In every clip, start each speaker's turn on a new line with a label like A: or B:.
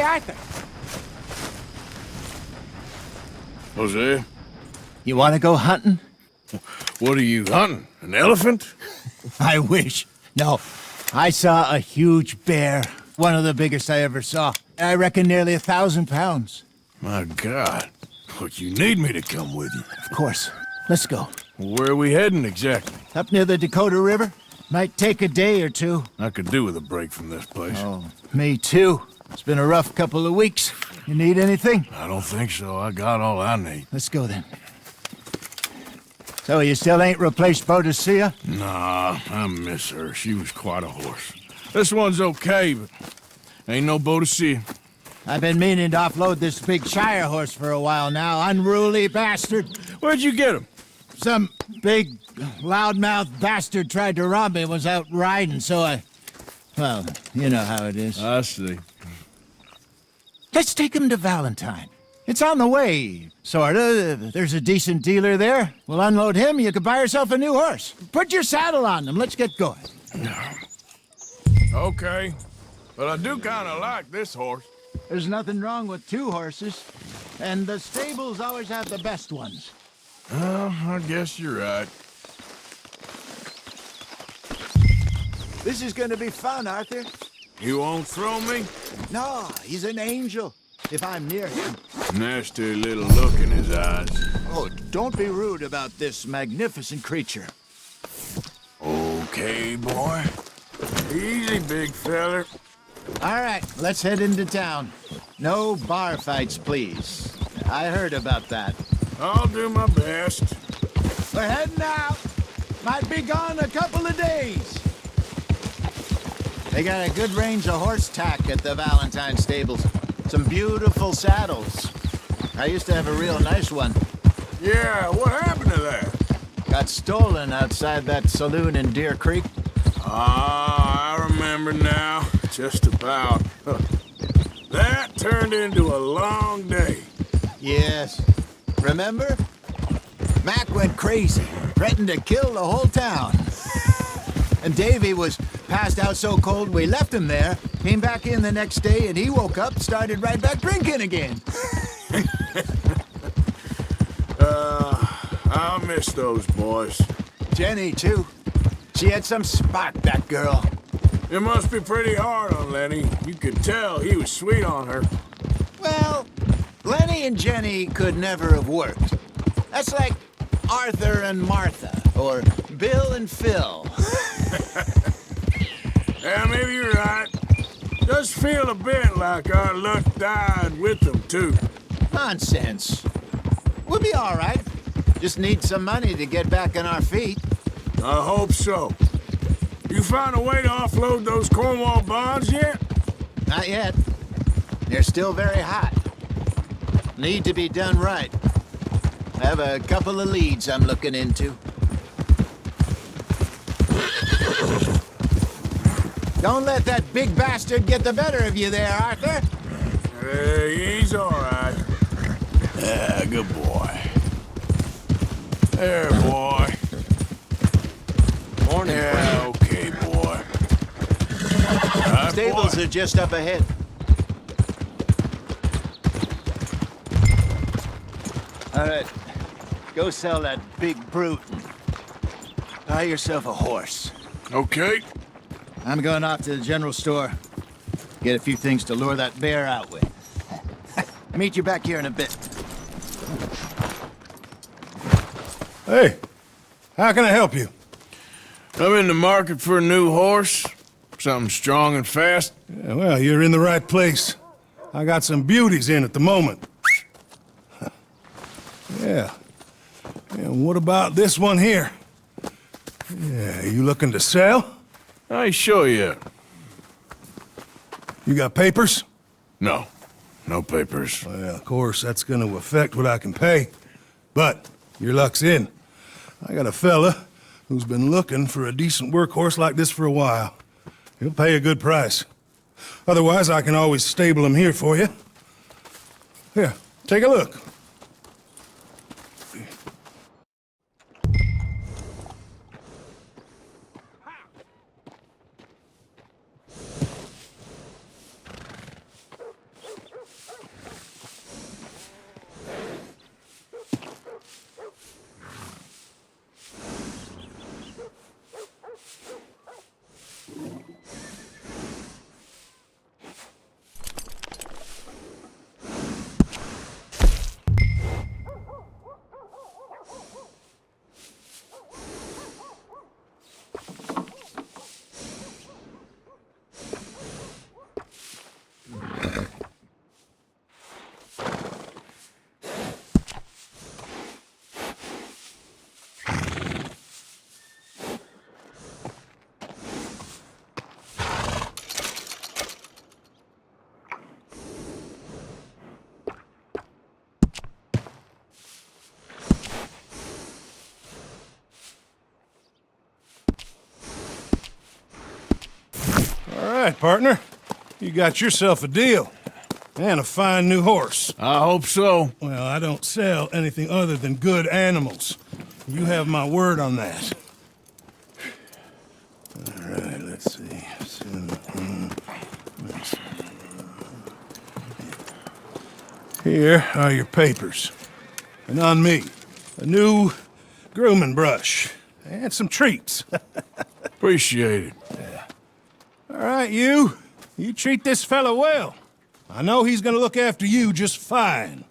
A: Hey, Arthur.
B: Jose,
A: You want to go hunting?
B: what are you hunting? An elephant?
A: I wish. No. I saw a huge bear. One of the biggest I ever saw. I reckon nearly 1,000 pounds.
B: My God. Look, you need me to come with you.
A: Of course. Let's go.
B: Where are we heading exactly?
A: Up near the Dakota River. Might take a day or two.
B: I could do with a break from this place.
A: Oh, me too. It's been a rough couple of weeks. You need anything?
B: I don't think so. I got all I need.
A: Let's go then. So you still ain't replaced Boadicea?
B: Nah, I miss her. She was quite a horse. This one's okay, but ain't no Boadicea.
A: I've been meaning to offload this big Shire horse for a while now. Unruly bastard.
B: Where'd you get him?
A: Some big, loudmouth bastard tried to rob me and was out riding, so I... Well, you know how it is.
B: I see.
A: Let's take him to Valentine. It's on the way, sorta. There's a decent dealer there. We'll unload him, you could buy yourself a new horse. Put your saddle on him, let's get going.
B: Okay, but I do kind of like this horse.
A: There's nothing wrong with two horses, and the stables always have the best ones.
B: Well, I guess you're right.
A: This is gonna be fun, Arthur.
B: You won't throw me?
A: No, he's an angel, if I'm near him.
B: Nasty little look in his eyes.
A: Oh, don't be rude about this magnificent creature.
B: Okay, boy. Easy, big feller.
A: All right, let's head into town. No bar fights, please. I heard about that.
B: I'll do my best.
A: We're heading out. Might be gone a couple of days. They got a good range of horse tack at the Valentine stables. Some beautiful saddles. I used to have a real nice one.
B: Yeah, what happened to that?
A: Got stolen outside that saloon in Deer Creek.
B: Ah, I remember now. Just about. That turned into a long day.
A: Yes. Remember? Mac went crazy, threatened to kill the whole town. And Davy was passed out so cold we left him there, came back in the next day, and he woke up, started right back drinking again.
B: I'll miss those boys.
A: Jenny, too. She had some spark, that girl.
B: It must be pretty hard on Lenny. You could tell he was sweet on her.
A: Well, Lenny and Jenny could never have worked. That's like Arthur and Martha, or Bill and Phil.
B: Yeah, maybe you're right. Does feel a bit like our luck died with them, too.
A: Nonsense. We'll be all right. Just need some money to get back on our feet.
B: I hope so. You found a way to offload those Cornwall bonds yet?
A: Not yet. They're still very hot. Need to be done right. I have a couple of leads I'm looking into. Don't let that big bastard get the better of you there, Arthur.
B: He's all right. Yeah, good boy. There, boy.
A: Morning.
B: Yeah, okay, boy. Right,
A: Stables
B: boy.
A: are just up ahead. All right. Go sell that big brute and buy yourself a horse.
B: Okay.
A: I'm going off to the general store. Get a few things to lure that bear out with. Meet you back here in a bit.
C: Hey, how can I help you?
B: I'm in the market for a new horse. Something strong and fast.
C: Yeah, well, you're in the right place. I got some beauties in at the moment. Yeah. And what about this one here? Yeah, you looking to sell?
B: I ain't sure yet.
C: You got papers?
B: No. No papers.
C: Well, of course, that's gonna affect what I can pay. But your luck's in. I got a fella who's been looking for a decent workhorse like this for a while. He'll pay a good price. Otherwise, I can always stable him here for you. Here, take a look. right, partner. You got yourself a deal. And a fine new horse.
B: I hope so.
C: Well, I don't sell anything other than good animals. You have my word on that. All right, let's see. Here are your papers. And on me, a new grooming brush and some treats.
B: Appreciate it.
C: All right, you treat this fella well. I know he's gonna look after you just fine.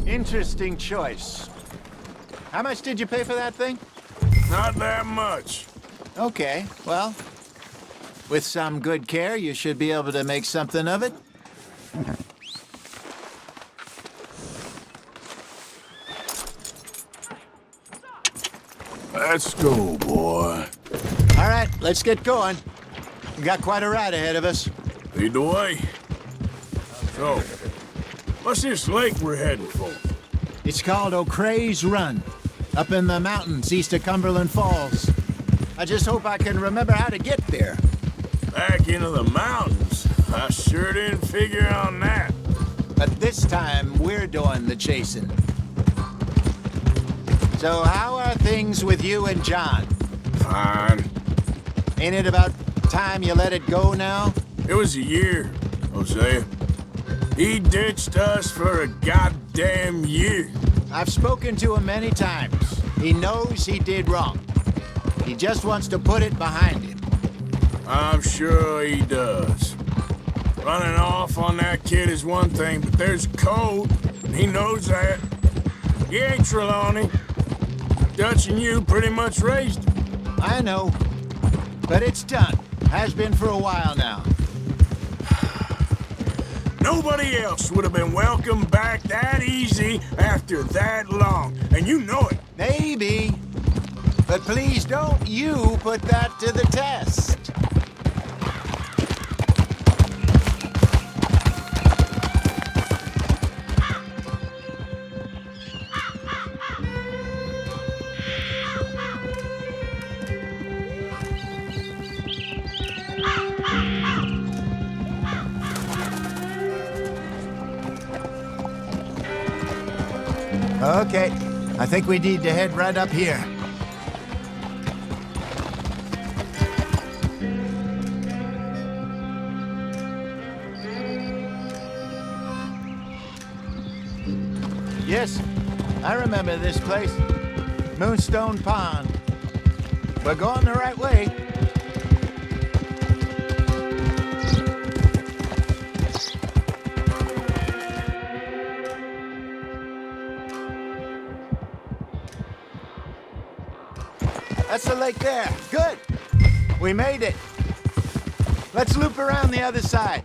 A: Interesting choice. How much did you pay for that thing?
B: Not that much.
A: Okay, well, with some good care, you should be able to make something of it.
B: Let's go, boy.
A: All right, let's get going. We got quite a ride ahead of us.
B: Lead the way. So, what's this lake we're heading for?
A: It's called O'Creagh's Run, up in the mountains east of Cumberland Falls. I just hope I can remember how to get there.
B: Back into the mountains? I sure didn't figure on that.
A: But this time, we're doing the chasing. So how are things with you and John?
B: Fine.
A: Ain't it about time you let it go now?
B: It was a year, Hosea. He ditched us for a goddamn year.
A: I've spoken to him many times. He knows he did wrong. He just wants to put it behind him.
B: I'm sure he does. Running off on that kid is one thing, but there's a code, and he knows that. He ain't Trelawney. Dutch and you pretty much raised him.
A: I know. But it's done. Has been for a while now.
B: Nobody else would have been welcomed back that easy after that long, and you know it.
A: Maybe. But please don't you put that to the test. Okay, I think we need to head right up here. Yes, I remember this place. Moonstone Pond. We're going the right way. That's the lake there. Good. We made it. Let's loop around the other side.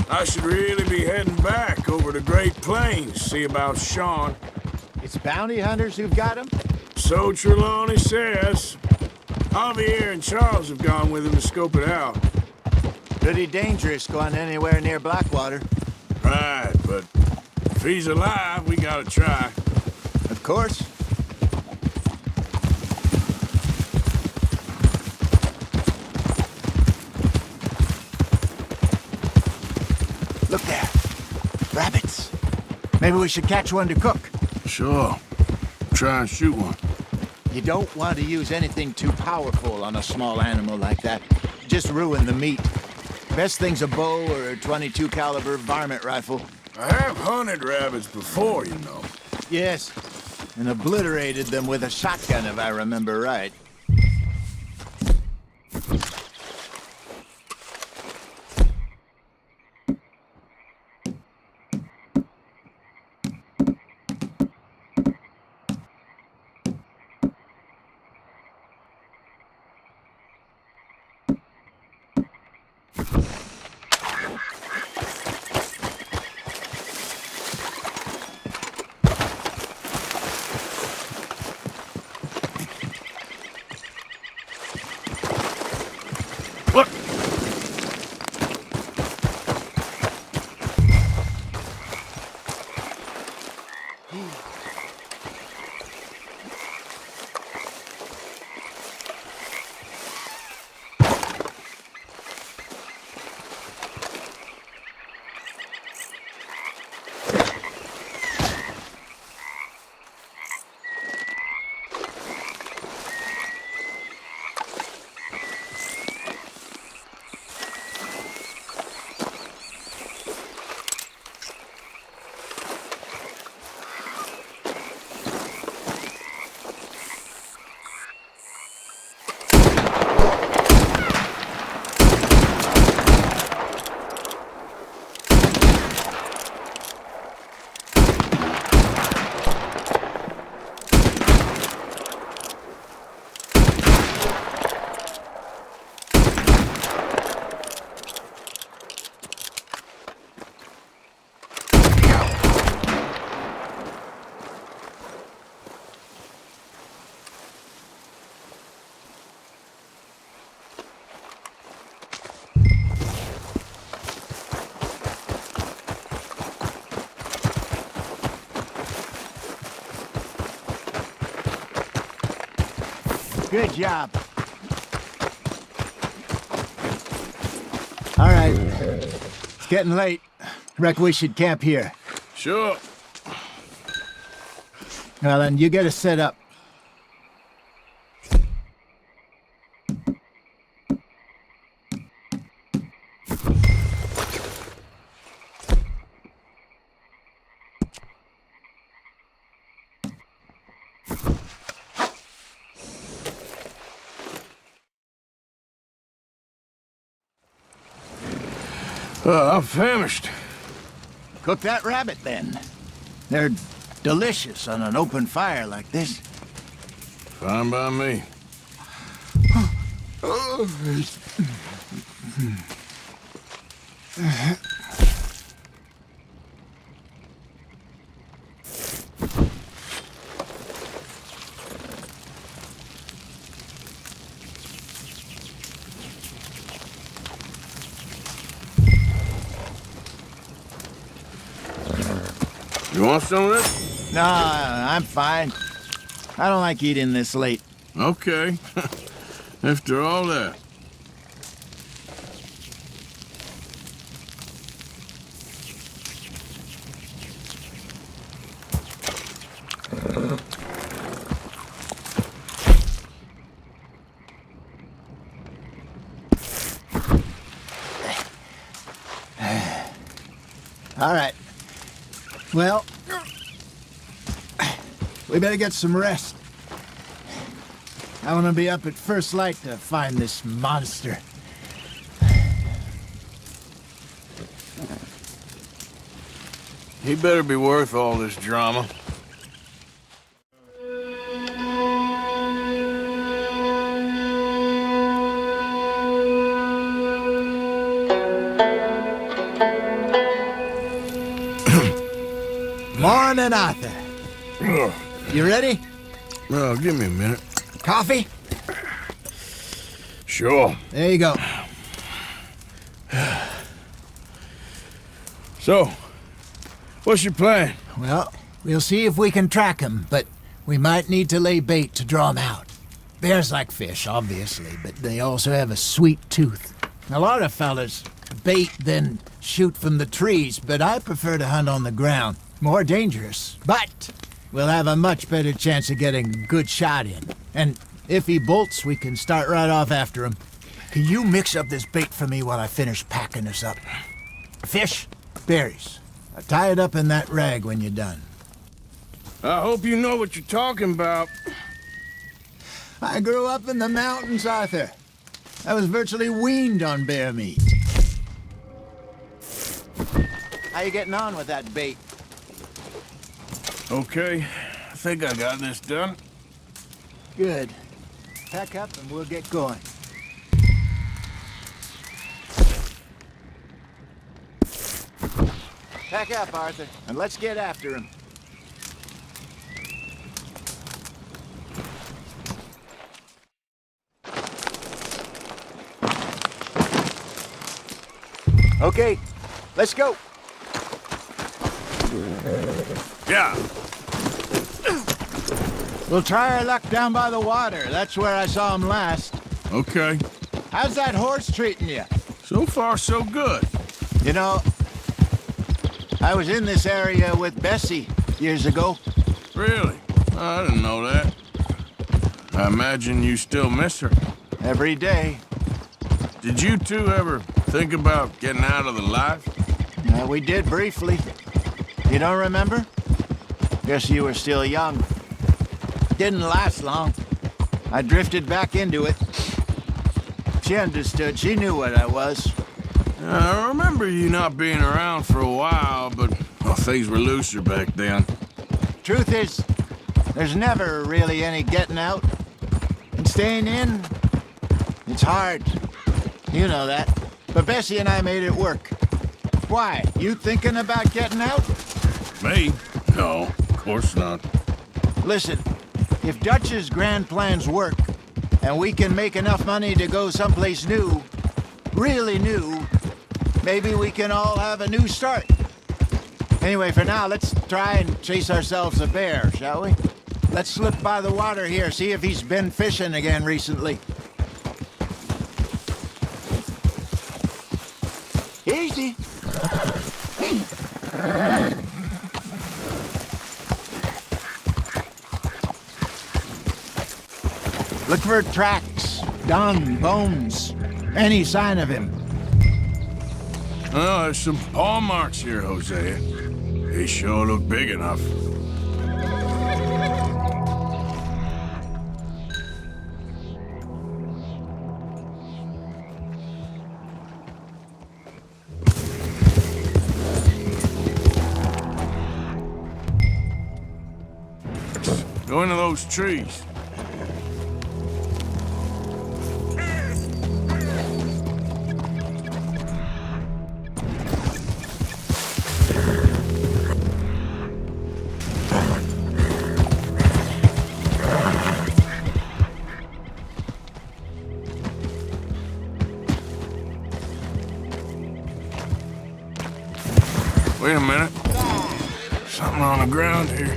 B: I should really be heading back over the Great Plains, see about Sean.
A: It's bounty hunters who've got him?
B: So Trelawney says. Javier and Charles have gone with him to scope it out.
A: Pretty dangerous going anywhere near Blackwater.
B: Right, but if he's alive, we gotta try.
A: Of course. Look there. Rabbits. Maybe we should catch one to cook.
B: Sure. Try and shoot one.
A: You don't want to use anything too powerful on a small animal like that. Just ruin the meat. Best thing's a bow or a .22 caliber varmint rifle.
B: I have hunted rabbits before, you know.
A: Yes, and obliterated them with a shotgun if I remember right.
B: Look!
A: Good job. All right. It's getting late. Reckon we should camp here.
B: Sure.
A: Well, then you get us set up.
B: I'm famished.
A: Cook that rabbit, then. They're delicious on an open fire like this.
B: Fine by me. You want some of this?
A: No, I'm fine. I don't like eating this late.
B: Okay. After all that.
A: All right. Well, we better get some rest. I want to be up at first light to find this monster.
B: He better be worth all this drama.
A: Morning, Arthur. You ready?
B: Well, give me a minute.
A: Coffee?
B: Sure.
A: There you go.
B: So, what's your plan?
A: Well, we'll see if we can track him, but we might need to lay bait to draw him out. Bears like fish, obviously, but they also have a sweet tooth. A lot of fellas bait, then shoot from the trees, but I prefer to hunt on the ground. More dangerous, but we'll have a much better chance of getting a good shot in. And if he bolts, we can start right off after him. Can you mix up this bait for me while I finish packing this up? Fish, berries. Tie it up in that rag when you're done.
B: I hope you know what you're talking about.
A: I grew up in the mountains, Arthur. I was virtually weaned on bear meat. How you getting on with that bait?
B: Okay, I think I got this done.
A: Good. Pack up and we'll get going. Pack up, Arthur, and let's get after him. Okay, let's go.
B: Yeah.
A: We'll try our luck down by the water. That's where I saw him last.
B: Okay.
A: How's that horse treating you?
B: So far, so good.
A: You know, I was in this area with Bessie years ago.
B: Really? I didn't know that. I imagine you still miss her.
A: Every day.
B: Did you two ever think about getting out of the life?
A: We did briefly. You don't remember? Guess you were still young. Didn't last long. I drifted back into it. She understood. She knew what I was.
B: I remember you not being around for a while, but well, things were looser back then.
A: Truth is, there's never really any getting out. And staying in, it's hard. You know that. But Bessie and I made it work. Why? You thinking about getting out?
B: Me? No, of course not.
A: Listen, if Dutch's grand plans work, and we can make enough money to go someplace new, really new, maybe we can all have a new start. Anyway, for now, let's try and chase ourselves a bear, shall we? Let's slip by the water here, see if he's been fishing again recently. Easy. Look for tracks, dung, bones, any sign of him.
B: Oh, there's some paw marks here, Hosea. They sure look big enough. Go into those trees. Wait a minute. Something on the ground here.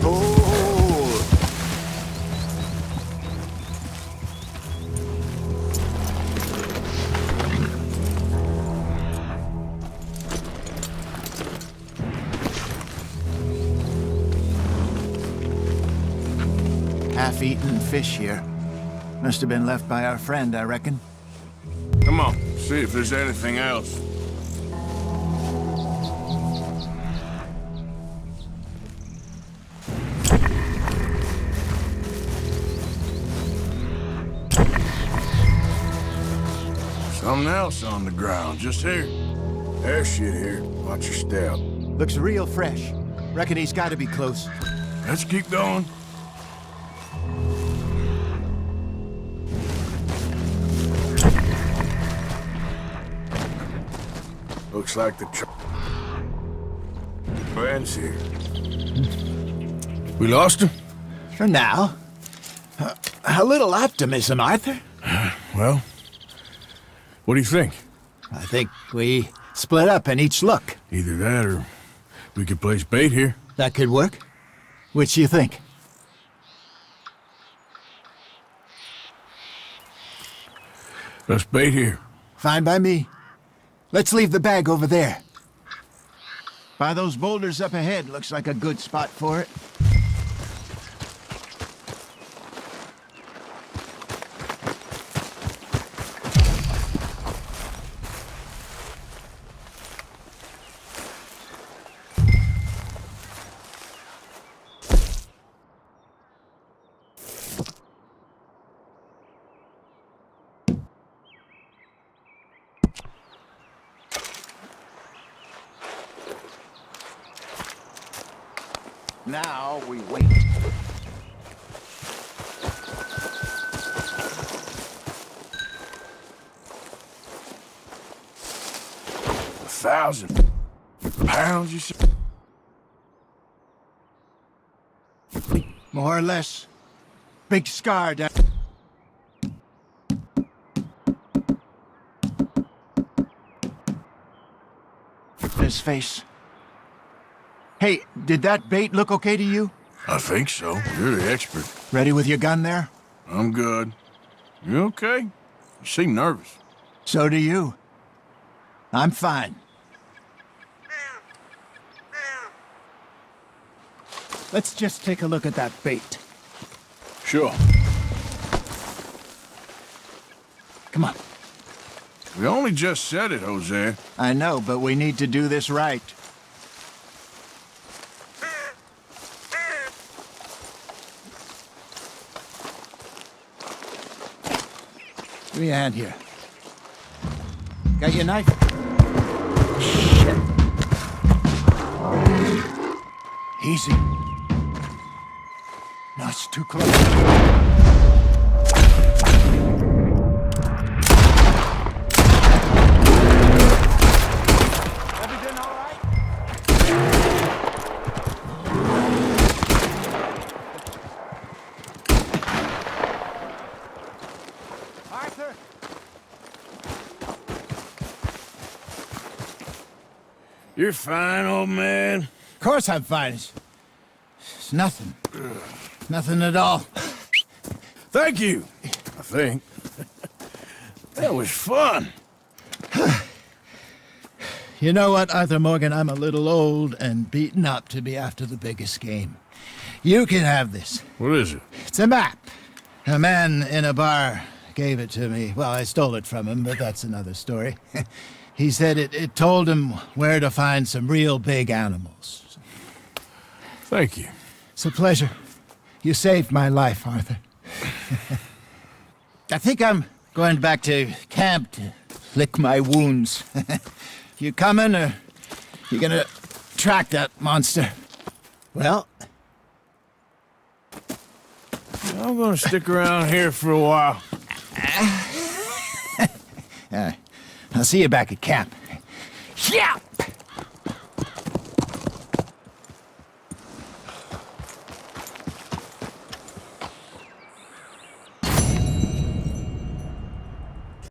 A: Oh! Half-eaten fish here. Must have been left by our friend, I reckon.
B: Come on, see if there's anything else. Something else on the ground, just here. There's shit here. Watch your step.
A: Looks real fresh. Reckon he's got to be close.
B: Let's keep going. Looks like the friend's here. We lost him?
A: For now. A little optimism, Arthur.
B: Well, what do you think?
A: I think we split up and each look.
B: Either that or we could place bait here.
A: That could work. Which do you think?
B: Let's bait here.
A: Fine by me. Let's leave the bag over there. By those boulders up ahead, looks like a good spot for it. Now we wait.
B: £1,000, you said?
A: More or less. Big scar down. His face. Hey, did that bait look okay to you?
B: I think so. You're the expert.
A: Ready with your gun there?
B: I'm good. You okay? You seem nervous.
A: So do you. I'm fine. Let's just take a look at that bait.
B: Sure.
A: Come on.
B: We only just said it, Jose.
A: I know, but we need to do this right. Give me a hand here. Got your knife? Shit. Easy. No, it's too close. Everything all right? Arthur!
B: You're fine, old man.
A: Of course I'm fine. It's nothing. Nothing at all.
B: Thank you, I think. That was fun.
A: You know what, Arthur Morgan? I'm a little old and beaten up to be after the biggest game. You can have this.
B: What is it?
A: It's a map. A man in a bar gave it to me. Well, I stole it from him, but that's another story. He said it told him where to find some real big animals.
B: Thank you.
A: It's a pleasure. You saved my life, Arthur. I think I'm going back to camp to lick my wounds. You coming, or you gonna track that monster? Well,
B: I'm gonna stick around here for a while.
A: I'll see you back at camp. Yeah!